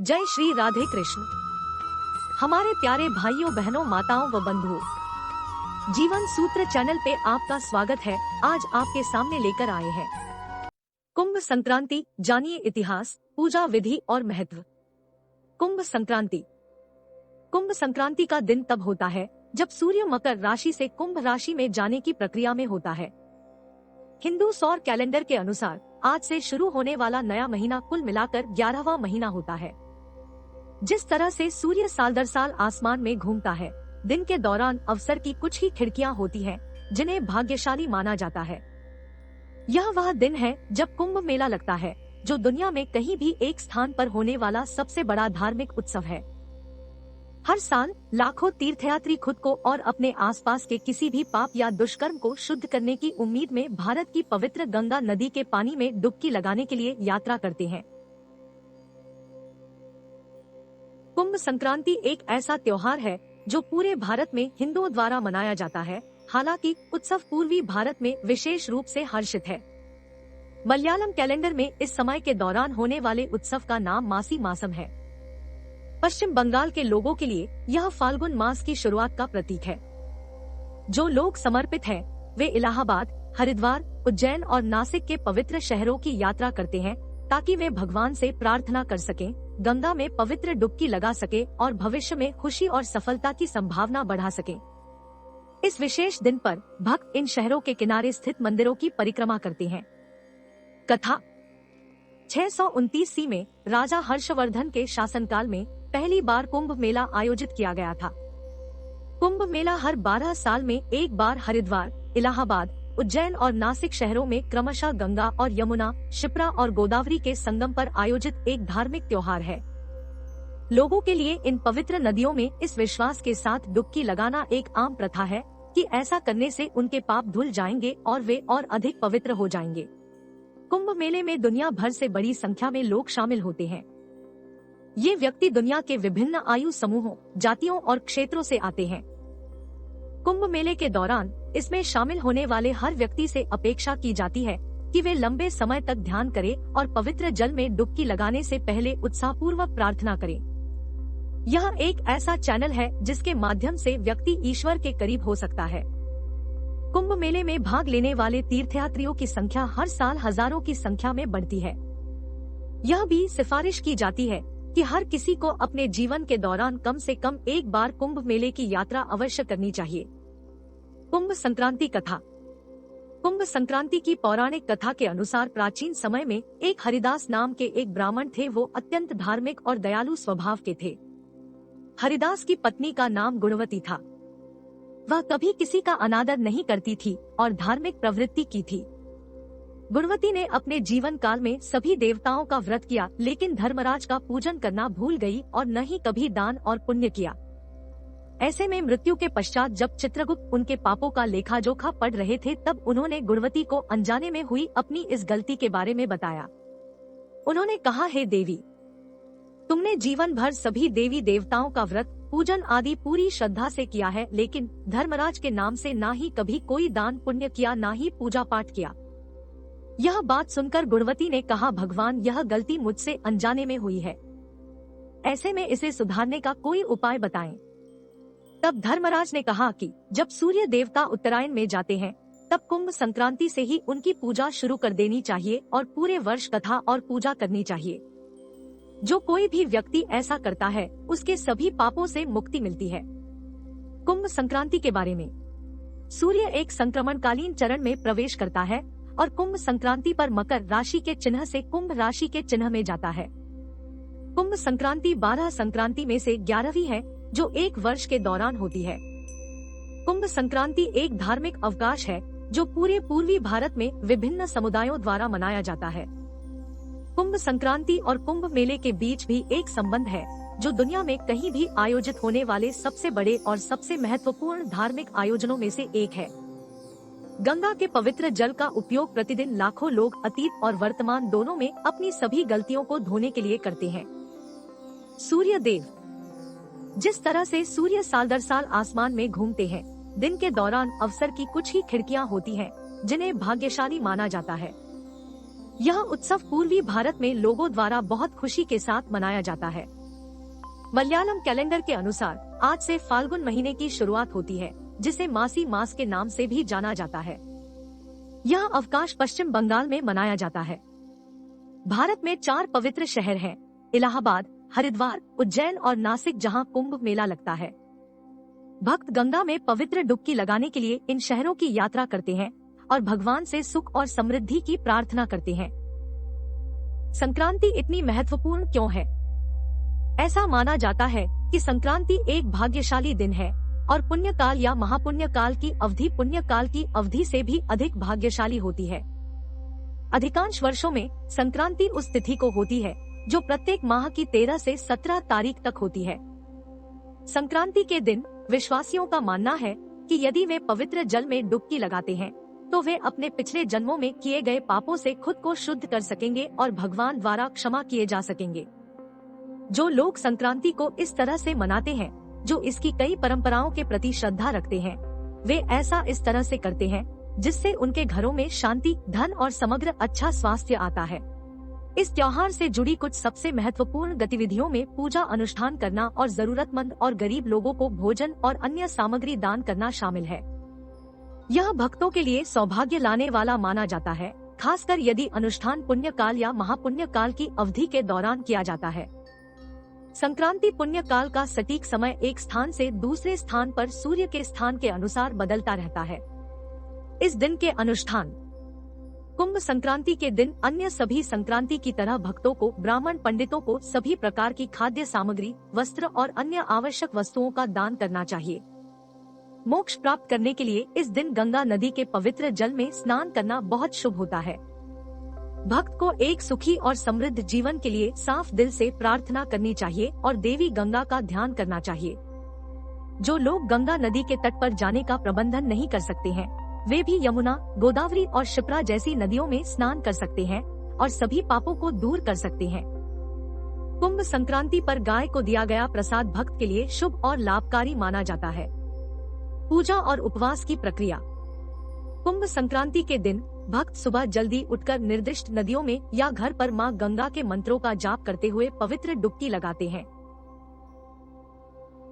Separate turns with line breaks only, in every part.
जय श्री राधे कृष्ण। हमारे प्यारे भाइयों बहनों माताओं व बंधुओं, जीवन सूत्र चैनल पे आपका स्वागत है। आज आपके सामने लेकर आए हैं कुंभ संक्रांति। जानिए इतिहास, पूजा विधि और महत्व। कुंभ संक्रांति। कुंभ संक्रांति का दिन तब होता है जब सूर्य मकर राशि से कुंभ राशि में जाने की प्रक्रिया में होता है। हिंदू सौर कैलेंडर के अनुसार आज से शुरू होने वाला नया महीना कुल मिलाकर 11वां महीना होता है। जिस तरह से सूर्य साल दर साल आसमान में घूमता है, दिन के दौरान अवसर की कुछ ही खिड़कियां होती हैं, जिन्हें भाग्यशाली माना जाता है। यह वह दिन है जब कुंभ मेला लगता है, जो दुनिया में कहीं भी एक स्थान पर होने वाला सबसे बड़ा धार्मिक उत्सव है। हर साल लाखों तीर्थयात्री खुद को और अपने आसपास के किसी भी पाप या दुष्कर्म को शुद्ध करने की उम्मीद में भारत की पवित्र गंगा नदी के पानी में डुबकी लगाने के लिए यात्रा करते हैं। कुंभ संक्रांति एक ऐसा त्योहार है जो पूरे भारत में हिंदुओं द्वारा मनाया जाता है। हालांकि उत्सव पूर्वी भारत में विशेष रूप से हर्षित है। मलयालम कैलेंडर में इस समय के दौरान होने वाले उत्सव का नाम मासी मासम है। पश्चिम बंगाल के लोगों के लिए यह फाल्गुन मास की शुरुआत का प्रतीक है। जो लोग समर्पित हैं, वे इलाहाबाद, हरिद्वार, उज्जैन और नासिक के पवित्र शहरों की यात्रा करते हैं ताकि वे भगवान से प्रार्थना कर सकें, गंगा में पवित्र डुबकी लगा सके और भविष्य में खुशी और सफलता की संभावना बढ़ा सके। इस विशेष दिन पर भक्त इन शहरों के किनारे स्थित मंदिरों की परिक्रमा करते हैं। कथा 629 ईस्वी में राजा हर्षवर्धन के शासनकाल में पहली बार कुंभ मेला आयोजित किया गया था। कुंभ मेला हर 12 साल में एक बार हरिद्वार, इलाहाबाद, उज्जैन और नासिक शहरों में क्रमशः गंगा और यमुना, शिप्रा और गोदावरी के संगम पर आयोजित एक धार्मिक त्योहार है। लोगों के लिए इन पवित्र नदियों में इस विश्वास के साथ डुबकी लगाना एक आम प्रथा है कि ऐसा करने से उनके पाप धुल जाएंगे और वे और अधिक पवित्र हो जाएंगे। कुंभ मेले में दुनिया भर से बड़ी संख्या में लोग शामिल होते हैं। ये व्यक्ति दुनिया के विभिन्न आयु समूहों, जातियों और क्षेत्रों से आते हैं। कुंभ मेले के दौरान इसमें शामिल होने वाले हर व्यक्ति से अपेक्षा की जाती है कि वे लंबे समय तक ध्यान करें और पवित्र जल में डुबकी लगाने से पहले उत्साहपूर्वक प्रार्थना करें। यह एक ऐसा चैनल है जिसके माध्यम से व्यक्ति ईश्वर के करीब हो सकता है। कुंभ मेले में भाग लेने वाले तीर्थयात्रियों की संख्या हर साल हजारों की संख्या में बढ़ती है। यह भी सिफारिश की जाती है कि हर किसी को अपने जीवन के दौरान कम से कम एक बार कुंभ मेले की यात्रा अवश्य करनी चाहिए। कुंभ संक्रांति कथा। कुंभ संक्रांति की पौराणिक कथा के अनुसार प्राचीन समय में एक हरिदास नाम के एक ब्राह्मण थे। वो अत्यंत धार्मिक और दयालु स्वभाव के थे। हरिदास की पत्नी का नाम गुणवती था। वह कभी किसी का अनादर नहीं करती थी और धार्मिक प्रवृत्ति की थी। गुणवती ने अपने जीवन काल में सभी देवताओं का व्रत किया, लेकिन धर्मराज का पूजन करना भूल गई और न ही कभी दान और पुण्य किया। ऐसे में मृत्यु के पश्चात जब चित्रगुप्त उनके पापों का लेखा जोखा पढ़ रहे थे, तब उन्होंने गुणवती को अनजाने में हुई अपनी इस गलती के बारे में बताया। उन्होंने कहा, हे देवी, तुमने जीवन भर सभी देवी देवताओं का व्रत, पूजन आदि पूरी श्रद्धा से किया है, लेकिन धर्मराज के नाम से ना ही कभी कोई दान पुण्य किया, ना ही पूजा पाठ किया। यह बात सुनकर गुणवती ने कहा, भगवान, यह गलती मुझसे अनजाने में हुई है। ऐसे में इसे सुधारने का कोई उपाय बताएं। तब धर्मराज ने कहा कि जब सूर्य देवता उत्तरायण में जाते हैं, तब कुंभ संक्रांति से ही उनकी पूजा शुरू कर देनी चाहिए और पूरे वर्ष कथा और पूजा करनी चाहिए। जो कोई भी व्यक्ति ऐसा करता है, उसके सभी पापों से मुक्ति मिलती है। कुंभ संक्रांति के बारे में। सूर्य एक संक्रमणकालीन चरण में प्रवेश करता है और कुंभ संक्रांति पर मकर राशि के चिन्ह से कुंभ राशि के चिन्ह में जाता है। कुंभ संक्रांति 12 संक्रांति में से 11वीं है, जो एक वर्ष के दौरान होती है। कुंभ संक्रांति एक धार्मिक अवकाश है जो पूरे पूर्वी भारत में विभिन्न समुदायों द्वारा मनाया जाता है। कुंभ संक्रांति और कुंभ मेले के बीच भी एक संबंध है, जो दुनिया में कहीं भी आयोजित होने वाले सबसे बड़े और सबसे महत्वपूर्ण धार्मिक आयोजनों में से एक है। गंगा के पवित्र जल का उपयोग प्रतिदिन लाखों लोग अतीत और वर्तमान दोनों में अपनी सभी गलतियों को धोने के लिए करते हैं। सूर्य देव। जिस तरह से सूर्य साल दर साल आसमान में घूमते हैं, दिन के दौरान अवसर की कुछ ही खिड़कियां होती हैं, जिन्हें भाग्यशाली माना जाता है। यह उत्सव पूर्वी भारत में लोगों द्वारा बहुत खुशी के साथ मनाया जाता है। मलयालम कैलेंडर के अनुसार आज से फाल्गुन महीने की शुरुआत होती है, जिसे मासी मास के नाम से भी जाना जाता है। यह अवकाश पश्चिम बंगाल में मनाया जाता है। भारत में 4 पवित्र शहर हैं, इलाहाबाद, हरिद्वार, उज्जैन और नासिक, जहां कुंभ मेला लगता है। भक्त गंगा में पवित्र डुबकी लगाने के लिए इन शहरों की यात्रा करते हैं और भगवान से सुख और समृद्धि की प्रार्थना करते हैं। संक्रांति इतनी महत्वपूर्ण क्यों है? ऐसा माना जाता है कि संक्रांति एक भाग्यशाली दिन है और पुण्यकाल या महापुण्यकाल की अवधि पुण्यकाल की अवधि से भी अधिक भाग्यशाली होती है। अधिकांश वर्षों में संक्रांति उस तिथि को होती है जो प्रत्येक माह की 13 से 17 तारीख तक होती है। संक्रांति के दिन विश्वासियों का मानना है कि यदि वे पवित्र जल में डुबकी लगाते हैं तो वे अपने पिछले जन्मों में किए गए पापों से खुद को शुद्ध कर सकेंगे और भगवान द्वारा क्षमा किए जा सकेंगे। जो लोग संक्रांति को इस तरह से मनाते हैं, जो इसकी कई परंपराओं के प्रति श्रद्धा रखते हैं, वे ऐसा इस तरह से करते हैं जिससे उनके घरों में शांति, धन और समग्र अच्छा स्वास्थ्य आता है। इस त्योहार से जुड़ी कुछ सबसे महत्वपूर्ण गतिविधियों में पूजा अनुष्ठान करना और जरूरतमंद और गरीब लोगों को भोजन और अन्य सामग्री दान करना शामिल है। यह भक्तों के लिए सौभाग्य लाने वाला माना जाता है, खासकर यदि अनुष्ठान पुण्यकाल या महापुण्यकाल की अवधि के दौरान किया जाता है। संक्रांति पुण्यकाल का सटीक समय एक स्थान से दूसरे स्थान पर सूर्य के स्थान के अनुसार बदलता रहता है। इस दिन के अनुष्ठान: कुंभ संक्रांति के दिन अन्य सभी संक्रांति की तरह भक्तों को, ब्राह्मण पंडितों को सभी प्रकार की खाद्य सामग्री, वस्त्र और अन्य आवश्यक वस्तुओं का दान करना चाहिए। मोक्ष प्राप्त करने के लिए इस दिन गंगा नदी के पवित्र जल में स्नान करना बहुत शुभ होता है। भक्त को एक सुखी और समृद्ध जीवन के लिए साफ दिल से प्रार्थना करनी चाहिए और देवी गंगा का ध्यान करना चाहिए। जो लोग गंगा नदी के तट पर जाने का प्रबंधन नहीं कर सकते हैं, वे भी यमुना, गोदावरी और शिप्रा जैसी नदियों में स्नान कर सकते हैं और सभी पापों को दूर कर सकते हैं। कुंभ संक्रांति पर गाय को दिया गया प्रसाद भक्त के लिए शुभ और लाभकारी माना जाता है। पूजा और उपवास की प्रक्रिया: कुंभ संक्रांति के दिन भक्त सुबह जल्दी उठकर निर्दिष्ट नदियों में या घर पर मां गंगा के मंत्रों का जाप करते हुए पवित्र डुबकी लगाते हैं।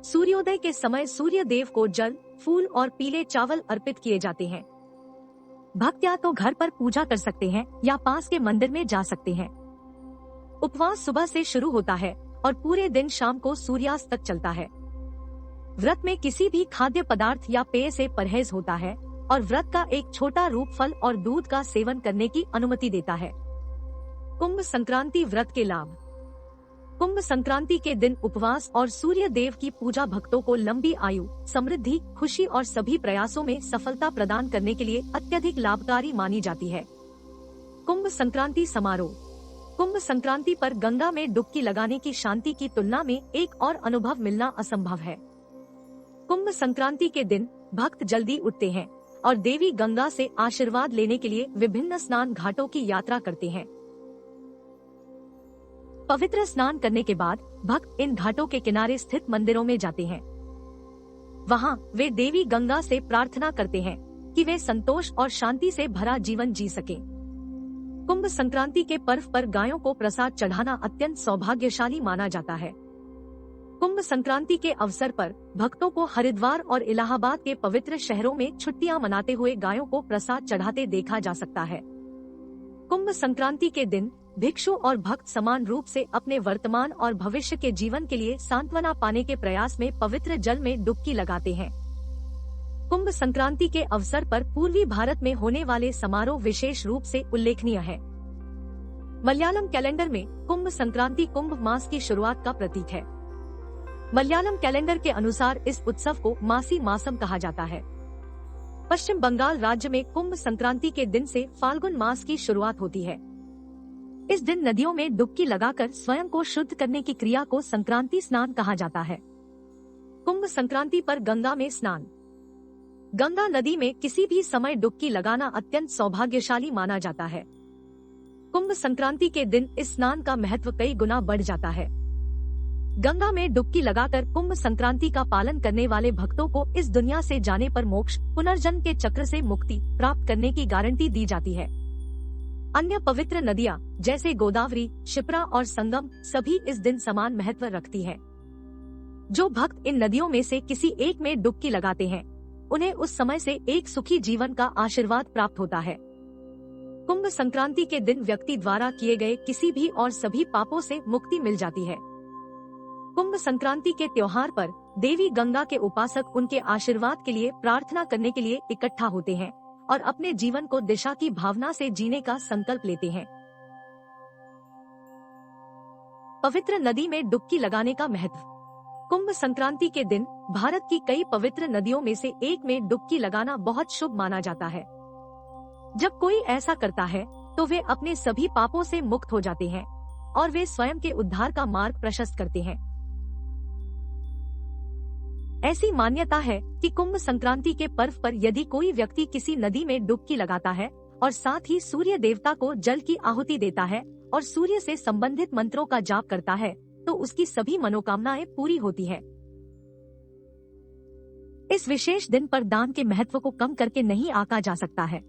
सूर्योदय के समय सूर्य देव को जल, फूल और पीले चावल अर्पित किए जाते हैं। भक्त या तो घर पर पूजा कर सकते हैं या पास के मंदिर में जा सकते हैं। उपवास सुबह से शुरू होता है और पूरे दिन शाम को सूर्यास्त तक चलता है। व्रत में किसी भी खाद्य पदार्थ या पेय से परहेज होता है और व्रत का एक छोटा रूप फल और दूध का सेवन करने की अनुमति देता है। कुंभ संक्रांति व्रत के लाभ: कुंभ संक्रांति के दिन उपवास और सूर्य देव की पूजा भक्तों को लंबी आयु, समृद्धि, खुशी और सभी प्रयासों में सफलता प्रदान करने के लिए अत्यधिक लाभकारी मानी जाती है। कुंभ संक्रांति समारोह: कुंभ संक्रांति पर गंगा में डुबकी लगाने की शांति की तुलना में एक और अनुभव मिलना असंभव है। कुंभ संक्रांति के दिन भक्त जल्दी उठते हैं और देवी गंगा से आशीर्वाद लेने के लिए विभिन्न स्नान घाटों की यात्रा करते हैं। पवित्र स्नान करने के बाद भक्त इन घाटों के किनारे स्थित मंदिरों में जाते हैं। वहां वे देवी गंगा से प्रार्थना करते हैं कि वे संतोष और शांति से भरा जीवन जी सकें। कुंभ संक्रांति के पर्व पर गायों को प्रसाद चढ़ाना अत्यंत सौभाग्यशाली माना जाता है। कुंभ संक्रांति के अवसर पर भक्तों को हरिद्वार और इलाहाबाद के पवित्र शहरों में छुट्टियां मनाते हुए गायों को प्रसाद चढ़ाते देखा जा सकता है। कुंभ संक्रांति के दिन भिक्षु और भक्त समान रूप से अपने वर्तमान और भविष्य के जीवन के लिए सांत्वना पाने के प्रयास में पवित्र जल में डुबकी लगाते हैं। कुंभ संक्रांति के अवसर पर पूर्वी भारत में होने वाले समारोह विशेष रूप से उल्लेखनीय है। मलयालम कैलेंडर में कुंभ संक्रांति कुंभ मास की शुरुआत का प्रतीक है। मलयालम कैलेंडर के अनुसार इस उत्सव को मासी मासम कहा जाता है। पश्चिम बंगाल राज्य में कुंभ संक्रांति के दिन से फाल्गुन मास की शुरुआत होती है। इस दिन नदियों में डुबकी लगाकर स्वयं को शुद्ध करने की क्रिया को संक्रांति स्नान कहा जाता है। कुंभ संक्रांति पर गंगा में स्नान: गंगा नदी में किसी भी समय डुबकी लगाना अत्यंत सौभाग्यशाली माना जाता है। कुंभ संक्रांति के दिन इस स्नान का महत्व कई गुना बढ़ जाता है। गंगा में डुबकी लगाकर कुंभ संक्रांति का पालन करने वाले भक्तों को इस दुनिया से जाने पर मोक्ष, पुनर्जन्म के चक्र से मुक्ति प्राप्त करने की गारंटी दी जाती है। अन्य पवित्र नदियाँ जैसे गोदावरी, शिप्रा और संगम सभी इस दिन समान महत्व रखती है। जो भक्त इन नदियों में से किसी एक में डुबकी लगाते हैं, उन्हें उस समय से एक सुखी जीवन का आशीर्वाद प्राप्त होता है। कुंभ संक्रांति के दिन व्यक्ति द्वारा किए गए किसी भी और सभी पापों से मुक्ति मिल जाती है। कुंभ संक्रांति के त्योहार पर देवी गंगा के उपासक उनके आशीर्वाद के लिए प्रार्थना करने के लिए इकट्ठा होते हैं और अपने जीवन को दिशा की भावना से जीने का संकल्प लेते हैं। पवित्र नदी में डुबकी लगाने का महत्व। कुंभ संक्रांति के दिन भारत की कई पवित्र नदियों में से एक में डुबकी लगाना बहुत शुभ माना जाता है। जब कोई ऐसा करता है तो वे अपने सभी पापों से मुक्त हो जाते हैं और वे स्वयं के उद्धार का मार्ग प्रशस्त करते हैं। ऐसी मान्यता है कि कुंभ संक्रांति के पर्व पर यदि कोई व्यक्ति किसी नदी में डुबकी लगाता है और साथ ही सूर्य देवता को जल की आहुति देता है और सूर्य से संबंधित मंत्रों का जाप करता है तो उसकी सभी मनोकामनाएं पूरी होती है। इस विशेष दिन पर दान के महत्व को कम करके नहीं आंका जा सकता है।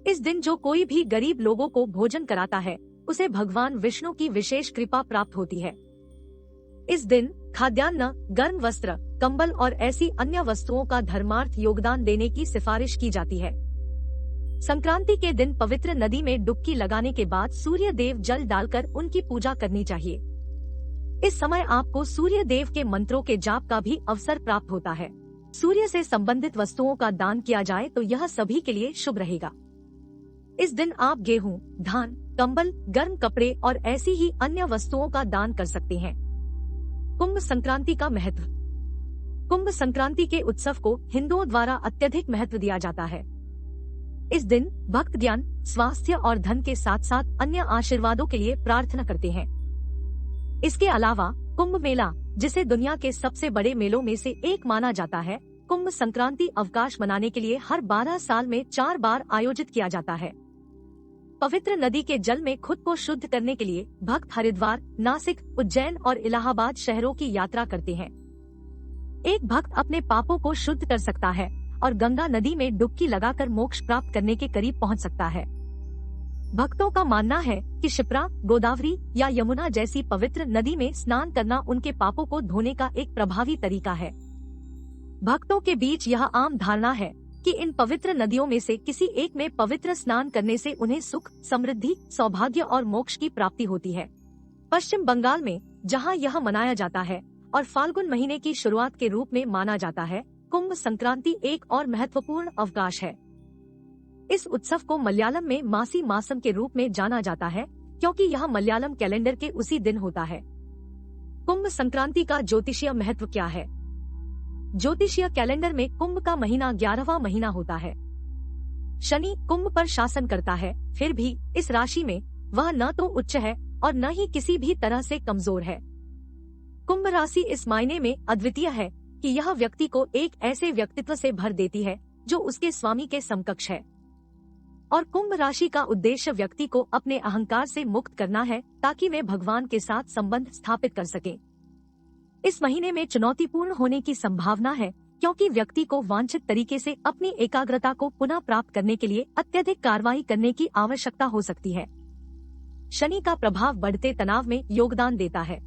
इस दिन जो कोई भी गरीब लोगों को भोजन कराता है उसे भगवान विष्णु की विशेष कृपा प्राप्त होती है। इस दिन खाद्यान्न, गर्म वस्त्र, कंबल और ऐसी अन्य वस्तुओं का धर्मार्थ योगदान देने की सिफारिश की जाती है। संक्रांति के दिन पवित्र नदी में डुबकी लगाने के बाद सूर्य देव जल डालकर उनकी पूजा करनी चाहिए। इस समय आपको सूर्य देव के मंत्रों के जाप का भी अवसर प्राप्त होता है। सूर्य से संबंधित वस्तुओं का दान किया जाए तो यह सभी के लिए शुभ रहेगा। इस दिन आप गेहूं, धान, कंबल, गर्म कपड़े और ऐसी ही अन्य वस्तुओं का दान कर सकते हैं। कुंभ संक्रांति का महत्व। कुंभ संक्रांति के उत्सव को हिंदुओं द्वारा अत्यधिक महत्व दिया जाता है। इस दिन भक्त ज्ञान, स्वास्थ्य और धन के साथ साथ अन्य आशीर्वादों के लिए प्रार्थना करते हैं। इसके अलावा कुंभ मेला, जिसे दुनिया के सबसे बड़े मेलों में से एक माना जाता है, कुंभ संक्रांति अवकाश मनाने के लिए हर 12 साल में 4 बार आयोजित किया जाता है। पवित्र नदी के जल में खुद को शुद्ध करने के लिए भक्त हरिद्वार, नासिक, उज्जैन और इलाहाबाद शहरों की यात्रा करते हैं। एक भक्त अपने पापों को शुद्ध कर सकता है और गंगा नदी में डुबकी लगाकर मोक्ष प्राप्त करने के करीब पहुंच सकता है। भक्तों का मानना है कि शिप्रा, गोदावरी या यमुना जैसी पवित्र नदी में स्नान करना उनके पापों को धोने का एक प्रभावी तरीका है। भक्तों के बीच यह आम धारणा है कि इन पवित्र नदियों में से किसी एक में पवित्र स्नान करने से उन्हें सुख, समृद्धि, सौभाग्य और मोक्ष की प्राप्ति होती है। पश्चिम बंगाल में जहां यह मनाया जाता है और फाल्गुन महीने की शुरुआत के रूप में माना जाता है, कुंभ संक्रांति एक और महत्वपूर्ण अवकाश है। इस उत्सव को मलयालम में मासी मासम के रूप में जाना जाता है क्योंकि यह मलयालम कैलेंडर के उसी दिन होता है। कुंभ संक्रांति का ज्योतिषीय महत्व क्या है? ज्योतिषीय कैलेंडर में कुंभ का महीना 11वां महीना होता है। शनि कुंभ पर शासन करता है, फिर भी इस राशि में वह न तो उच्च है और न ही किसी भी तरह से कमजोर है। कुंभ राशि इस मायने में अद्वितीय है कि यह व्यक्ति को एक ऐसे व्यक्तित्व से भर देती है जो उसके स्वामी के समकक्ष है। और कुंभ राशि का उद्देश्य व्यक्ति को अपने अहंकार से मुक्त करना है ताकि वे भगवान के साथ संबंध स्थापित कर सके। इस महीने में चुनौतीपूर्ण होने की संभावना है क्योंकि व्यक्ति को वांछित तरीके से अपनी एकाग्रता को पुनः प्राप्त करने के लिए अत्यधिक कार्रवाई करने की आवश्यकता हो सकती है। शनि का प्रभाव बढ़ते तनाव में योगदान देता है।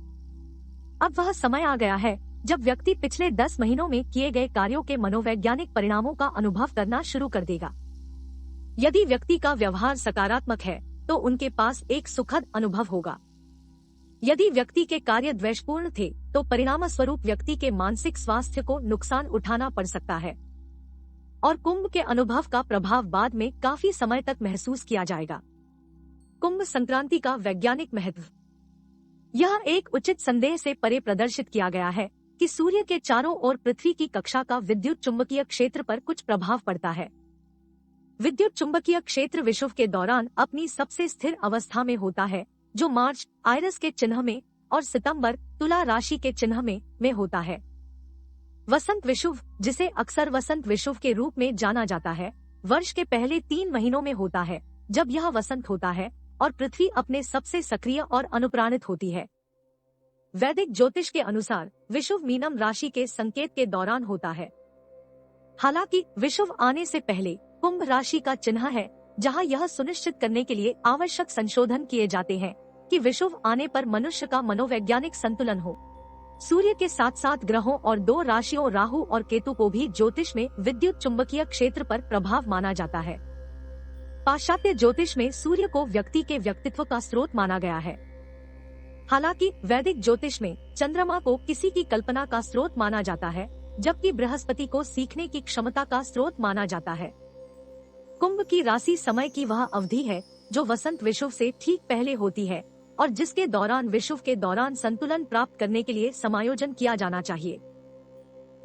अब वह समय आ गया है जब व्यक्ति पिछले 10 महीनों में किए गए कार्यों के मनोवैज्ञानिक परिणामों का अनुभव करना शुरू कर देगा। यदि व्यक्ति का व्यवहार सकारात्मक है तो उनके पास एक सुखद अनुभव होगा। यदि व्यक्ति के कार्य द्वेषपूर्ण थे तो परिणाम स्वरूप व्यक्ति के मानसिक स्वास्थ्य को नुकसान उठाना पड़ सकता है और कुंभ के अनुभव का प्रभाव बाद में काफी समय तक महसूस किया जाएगा। कुंभ संक्रांति का वैज्ञानिक महत्व। यह एक उचित संदेह से परे प्रदर्शित किया गया है कि सूर्य के चारों ओर पृथ्वी की कक्षा का विद्युत चुंबकीय क्षेत्र पर कुछ प्रभाव पड़ता है। विद्युत चुंबकीय क्षेत्र विषुव के दौरान अपनी सबसे स्थिर अवस्था में होता है, जो मार्च आयरस के चिन्ह में और सितंबर तुला राशि के चिन्ह में होता है। वसंत विषुव, जिसे अक्सर वसंत विषुव के रूप में जाना जाता है, वर्ष के पहले 3 महीनों में होता है जब यह वसंत होता है और पृथ्वी अपने सबसे सक्रिय और अनुप्राणित होती है। वैदिक ज्योतिष के अनुसार विषुव मीनम राशि के संकेत के दौरान होता है। हालांकि विषुव आने से पहले कुंभ राशि का चिन्ह है जहां यह सुनिश्चित करने के लिए आवश्यक संशोधन किए जाते हैं कि विषुव आने पर मनुष्य का मनोवैज्ञानिक संतुलन हो। सूर्य के साथ साथ ग्रहों और 2 राशियों राहु और केतु को भी ज्योतिष में विद्युत चुंबकीय क्षेत्र पर प्रभाव माना जाता है। पाश्चात्य ज्योतिष में सूर्य को व्यक्ति के व्यक्तित्व का स्रोत माना गया है। हालांकि वैदिक ज्योतिष में चंद्रमा को किसी की कल्पना का स्रोत माना जाता है, जबकि बृहस्पति को सीखने की क्षमता का स्रोत माना जाता है। कुंभ की राशि समय की वह अवधि है जो वसंत विषुव से ठीक पहले होती है और जिसके दौरान विषुव के दौरान संतुलन प्राप्त करने के लिए समायोजन किया जाना चाहिए।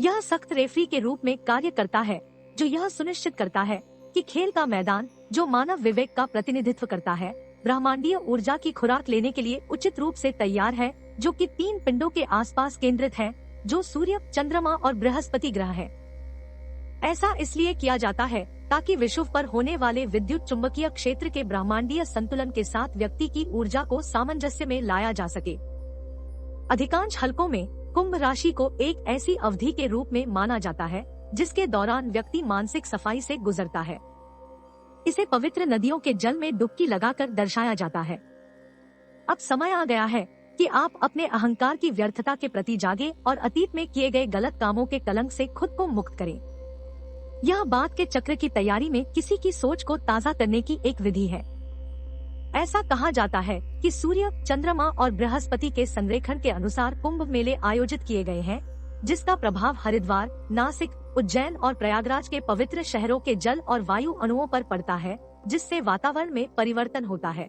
यह सख्त रेफरी के रूप में कार्य करता है, जो यह सुनिश्चित करता है कि खेल का मैदान, जो मानव विवेक का प्रतिनिधित्व करता है, ब्रह्मांडीय ऊर्जा की खुराक लेने के लिए उचित रूप से तैयार है, जो कि 3 पिंडों के आसपास केंद्रित है, जो सूर्य, चंद्रमा और बृहस्पति ग्रह है। ऐसा इसलिए किया जाता है ताकि विषुव पर होने वाले विद्युत चुंबकीय क्षेत्र के ब्रह्मांडीय संतुलन के साथ व्यक्ति की ऊर्जा को सामंजस्य में लाया जा सके। अधिकांश हलकों में कुंभ राशि को एक ऐसी अवधि के रूप में माना जाता है जिसके दौरान व्यक्ति मानसिक सफाई से गुजरता है। इसे पवित्र नदियों के जल में डुबकी लगाकर दर्शाया जाता है। अब समय आ गया है कि आप अपने अहंकार की व्यर्थता के प्रति जागे और अतीत में किए गए गलत कामों के कलंक से खुद को मुक्त करें। यह बाद के चक्र की तैयारी में किसी की सोच को ताज़ा करने की एक विधि है। ऐसा कहा जाता है कि सूर्य, चंद्रमा और बृहस्पति के संरेखण के अनुसार कुंभ मेले आयोजित किए गए हैं, जिसका प्रभाव हरिद्वार, नासिक, उज्जैन और प्रयागराज के पवित्र शहरों के जल और वायु अणुओं पर पड़ता है, जिससे वातावरण में परिवर्तन होता है,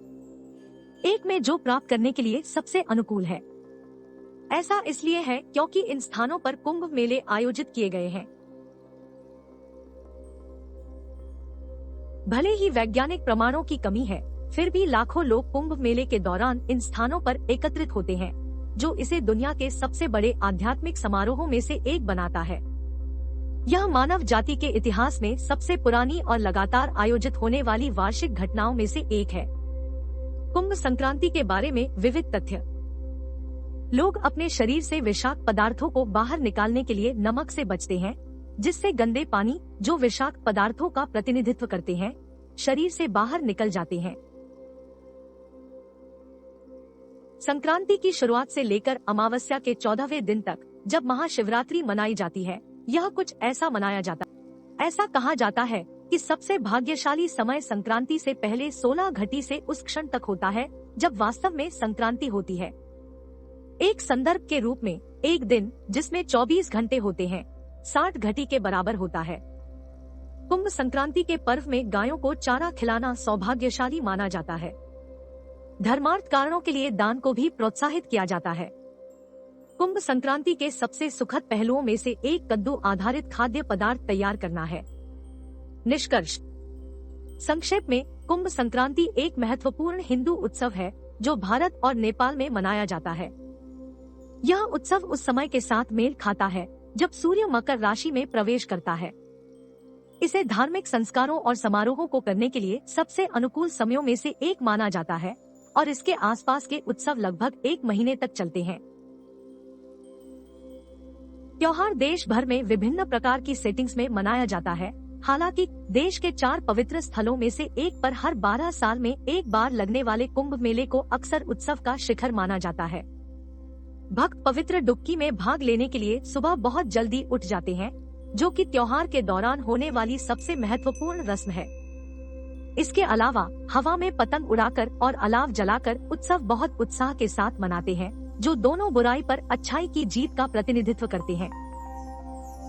एक में जो प्राप्त करने के लिए सबसे अनुकूल है। ऐसा इसलिए है क्योंकि इन स्थानों पर कुंभ मेले आयोजित किए गए हैं। भले ही वैज्ञानिक प्रमाणों की कमी है, फिर भी लाखों लोग कुंभ मेले के दौरान इन स्थानों पर एकत्रित होते हैं, जो इसे दुनिया के सबसे बड़े आध्यात्मिक समारोहों में से एक बनाता है। यह मानव जाति के इतिहास में सबसे पुरानी और लगातार आयोजित होने वाली वार्षिक घटनाओं में से एक है। कुंभ संक्रांति के बारे में विविध तथ्य। लोग अपने शरीर से विषाक्त पदार्थों को बाहर निकालने के लिए नमक से बचते हैं, जिससे गंदे पानी, जो विषाक्त पदार्थों का प्रतिनिधित्व करते हैं, शरीर से बाहर निकल जाते हैं। संक्रांति की शुरुआत से लेकर अमावस्या के 14वें दिन तक, जब महाशिवरात्रि मनाई जाती है, यह कुछ ऐसा मनाया जाता है। ऐसा कहा जाता है कि सबसे भाग्यशाली समय संक्रांति से पहले 16 घटी से उस क्षण तक होता है जब वास्तव में संक्रांति होती है। एक संदर्भ के रूप में एक दिन जिसमें 24 घंटे होते हैं 60 घटी के बराबर होता है। कुंभ संक्रांति के पर्व में गायों को चारा खिलाना सौभाग्यशाली माना जाता है। धर्मार्थ कारणों के लिए दान को भी प्रोत्साहित किया जाता है। कुंभ संक्रांति के सबसे सुखद पहलुओं में से एक कद्दू आधारित खाद्य पदार्थ तैयार करना है। निष्कर्ष। संक्षेप में, कुंभ संक्रांति एक महत्वपूर्ण हिंदू उत्सव है जो भारत और नेपाल में मनाया जाता है। यह उत्सव उस समय के साथ मेल खाता है जब सूर्य मकर राशि में प्रवेश करता है। इसे धार्मिक संस्कारों और समारोहों को करने के लिए सबसे अनुकूल समयों में से एक माना जाता है और इसके आसपास के उत्सव लगभग 1 महीने तक चलते हैं। त्योहार देश भर में विभिन्न प्रकार की सेटिंग्स में मनाया जाता है। हालांकि देश के 4 पवित्र स्थलों में से एक पर हर 12 साल में एक बार लगने वाले कुंभ मेले को अक्सर उत्सव का शिखर माना जाता है। भक्त पवित्र डुबकी में भाग लेने के लिए सुबह बहुत जल्दी उठ जाते हैं, जो कि त्योहार के दौरान होने वाली सबसे महत्वपूर्ण रस्म है। इसके अलावा हवा में पतंग उड़ाकर और अलाव जलाकर उत्सव बहुत उत्साह के साथ मनाते हैं, जो दोनों बुराई पर अच्छाई की जीत का प्रतिनिधित्व करते हैं।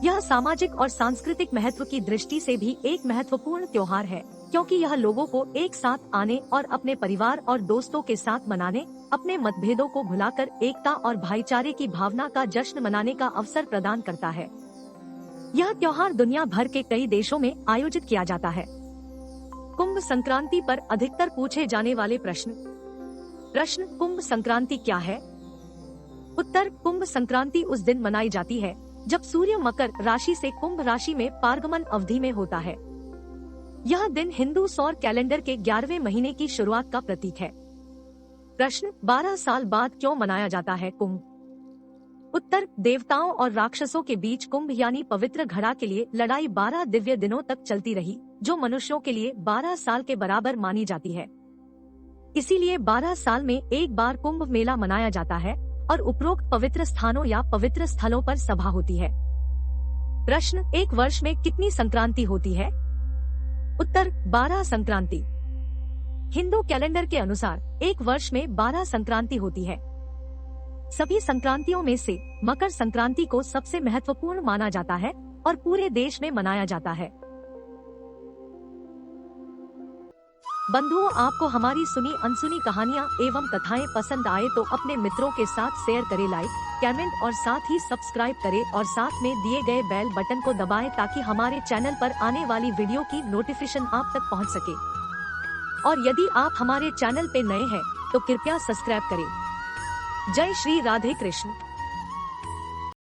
यह सामाजिक और सांस्कृतिक महत्व की दृष्टि से भी एक महत्वपूर्ण त्योहार है, क्योंकि यह लोगों को एक साथ आने और अपने परिवार और दोस्तों के साथ मनाने, अपने मतभेदों को भुलाकर एकता और भाईचारे की भावना का जश्न मनाने का अवसर प्रदान करता है। यह त्योहार दुनिया भर के कई देशों में आयोजित किया जाता है। कुंभ संक्रांति पर अधिकतर पूछे जाने वाले प्रश्न। कुंभ संक्रांति क्या है? उत्तर। कुंभ संक्रांति उस दिन मनाई जाती है जब सूर्य मकर राशि से कुंभ राशि में पारगमन अवधि में होता है। यह दिन हिंदू सौर कैलेंडर के 11वें महीने की शुरुआत का प्रतीक है। प्रश्न। 12 साल बाद क्यों मनाया जाता है कुंभ? उत्तर, देवताओं और राक्षसों के बीच कुंभ यानी पवित्र घड़ा के लिए लड़ाई 12 दिव्य दिनों तक चलती रही, जो मनुष्यों के लिए 12 साल के बराबर मानी जाती है। इसीलिए 12 साल में एक बार कुंभ मेला मनाया जाता है और उपरोक्त पवित्र स्थानों या पवित्र स्थलों पर सभा होती है। प्रश्न, एक वर्ष में कितनी संक्रांति होती है? उत्तर, 12 संक्रांति। हिंदू कैलेंडर के अनुसार एक वर्ष में 12 संक्रांति होती है। सभी संक्रांतियों में से मकर संक्रांति को सबसे महत्वपूर्ण माना जाता है और पूरे देश में मनाया जाता है। बंधुओं, आपको हमारी सुनी अनसुनी कहानियाँ एवं कथाएं पसंद आए तो अपने मित्रों के साथ शेयर करें, लाइक, कमेंट और साथ ही सब्सक्राइब करें और साथ में दिए गए बेल बटन को दबाएं ताकि हमारे चैनल पर आने वाली वीडियो की नोटिफिकेशन आप तक पहुंच सके। और यदि आप हमारे चैनल पे नए हैं तो कृपया सब्सक्राइब करें। जय श्री राधे कृष्ण।